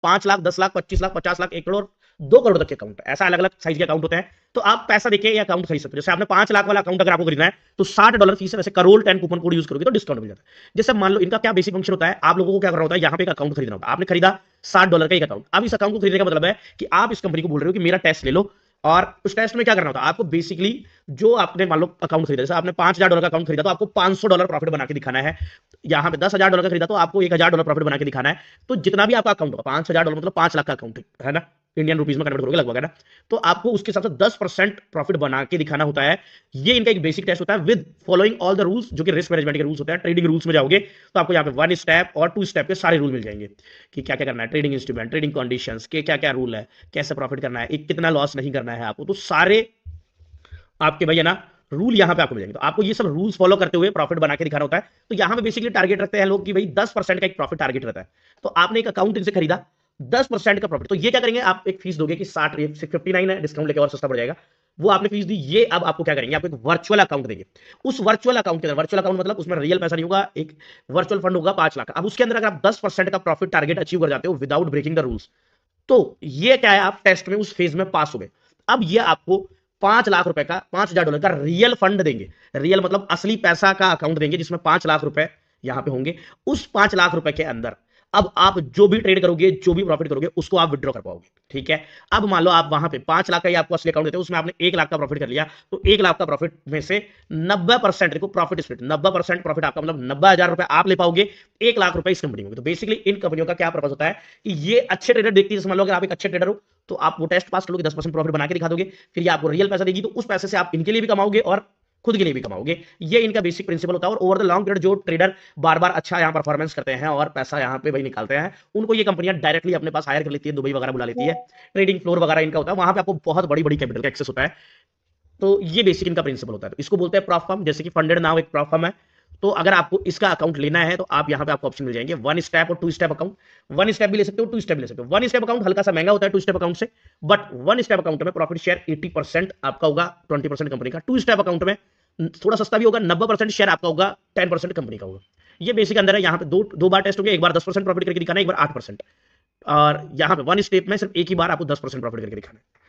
5 लाख, 10 लाख, 25 लाख, 50 लाख, 1 करोड़, 2 करोड़ तक के अकाउंट है। ऐसा अलग अलग साइज के अकाउंट होते हैं। तो आप पैसा देके ये अकाउंट खरीद सकते हो। जैसे आपने 5 लाख वाला अकाउंट अगर आपको खरीदना है तो $60 फीस है। वैसे करोल 10 कूपन कोड यूज करोगे तो डिस्काउंट मिल जाता है। जैसे मान लो इनका क्या बेसिक फंक्शन होता है, आप लोगों को क्या करना होता है, यहाँ पे एक अकाउंट खरीदना होता है। आपने खरीदा $60 का एक अकाउंट। अब इस अकाउंट को खरीदने का मतलब है कि आप इस कंपनी को बोल रहे हो कि मेरा टेस्ट ले लो, और उस टेस्ट में क्या करना होता है आपको, बेसिकली जो आपने मान लो अकाउंट खरीदा, जैसे आपने $5,000 का अकाउंट खरीदा तो आपको $500 प्रॉफिट बना के दिखाना है। यहाँ पे $10,000 का खरीदा तो आपको $1,000 प्रॉफिट बना के दिखाना है। तो जितना भी आपका अकाउंट होगा, $5,000 मतलब 5 लाख का अकाउंट है ना, इंडियन रुपीज में कन्वर्ट करोगे लगभग, है ना। तो आपको उसके हिसाब से 10% प्रॉफिट बना के दिखाना होता है। ये इनका एक बेसिक टेस्ट होता है with following all the rules, जो कि रिस्क मैनेजमेंट के रूल्स होते हैं। ट्रेडिंग रूल्स में जाओगे तो आपको यहाँ पे 1 स्टेप और 2 स्टेप के सारे रूल मिल जाएंगे कि क्या क्या करना है, ट्रेडिंग इंस्ट्रूमेंट, ट्रेडिंग कंडीशंस के क्या क्या रूल है, कैसे प्रॉफिट करना है, एक कितना लॉस नहीं करना है आपको। तो सारे आपके भैया ना रूल यहाँ पे आपको मिल जाएंगे। तो आपको ये सब रूल्स फॉलो करते हुए प्रॉफिट बना के दिखाना होता है। तो यहाँ पे बेसिकली टारगेट रखते हैं लोग कि भाई 10% का एक प्रॉफिट टारगेट रहता है। तो आपने एक अकाउंट इनसे खरीदा 10% का प्रॉफिट, तो ये क्या करेंगे, आप एक फीस दोगे कि 59 है, डिस्काउंट लेके और सस्ता पड़ जाएगा। वो आपने फीस दी, ये अब आपको क्या करेंगे, आपको एक वर्चुअल अकाउंट देंगे। उस वर्चुअल अकाउंट के अंदर, वर्चुअल अकाउंट मतलब उसमें रियल पैसा नहीं होगा, एक वर्चुअल फंड होगा 5 लाख। अब उसके अंदर अगर आप 10% का प्रॉफिट टारगेट अचीव कर जाते हो विदाउट ब्रेकिंग द रूल्स, तो ये क्या है, आप टेस्ट में उस फेज में पास हो गए। अब ये आपको 5 लाख रुपए का, $5,000 का रियल फंड देंगे। रियल मतलब असली पैसा का अकाउंट देंगे जिसमें 5 लाख रुपए यहां पे होंगे। उस 5 लाख रुपए के अंदर अब आप जो भी ट्रेड करोगे, जो भी प्रॉफिट करोगे, उसको आप विड्रॉ कर पाओगे। ठीक है। अब मान लो आप वहां पे 5 लाख का ही आपको असली अकाउंट देते हो, उसमें आपने 1 लाख का प्रॉफिट कर लिया, तो 1 लाख का प्रॉफिट में से 90% देखो प्रॉफिट स्प्लिट, 90% प्रॉफिट आपका मतलब 90,000 रुपए आप ले पाओगे, 1 लाख रुपए इस कंपनी में। तो बेसिकली इन कंपनियों का क्या पर्पज होता है कि ये अच्छे ट्रेडर देखती है। मान लो अगर आप एक अच्छे ट्रेडर हो तो आप वो टेस्ट पास करोगे, 10% प्रॉफिट बना के दिखा दोगे, फिर ये आपको रियल पैसा देगी, तो उस पैसे से आप इनके लिए भी कमाओगे और खुद के लिए भी कमाओगे। ये इनका बेसिक प्रिंसिपल होता है। और ओवर द लॉन्ग पीरियड जो ट्रेडर बार बार अच्छा यहाँ परफॉर्मेंस करते हैं और पैसा यहाँ पे भाई निकालते हैं, उनको ये कंपनियां डायरेक्टली अपने पास हायर कर लेती है, दुबई वगैरह बुला लेती है, ट्रेडिंग फ्लोर वगैरह इनका होता है, वहां पे आपको बहुत बड़ी बड़ी कैपिटल का एक्सेस होता है। तो ये बेसिक इनका प्रिंसिपल होता है। तो इसको बोलते हैं प्रॉफ फर्म, जैसे कि फंडेड नाउ एक प्रॉफ फर्म है। तो अगर आपको इसका अकाउंट लेना है तो आप यहाँ पे आपको ऑप्शन मिल जाएंगे 1 स्टेप और 2 स्टेप अकाउंट। 1 स्टेप भी ले सकते हो, 2 स्टेप भी ले सकते हो। 1 स्टेप अकाउंट हल्का सा महंगा होता है 2 स्टेप अकाउंट से, बट 1 स्टेप अकाउंट में प्रॉफिट शेयर 80% आपका होगा, 20% कंपनी का। 2 स्टेप अकाउंट में थोड़ा सस्ता भी होगा, 90% शेयर आपका होगा, 10% कंपनी का होगा। ये बेसिक अंदर है। यहाँ पे दो बार टेस्ट होंगे, एक बार 10% प्रॉफिट करके दिखाना है, एक बार 8%। और यहाँ पे 1 स्टेप में सिर्फ एक ही बार आपको 10% प्रॉफिट करके दिखाना है।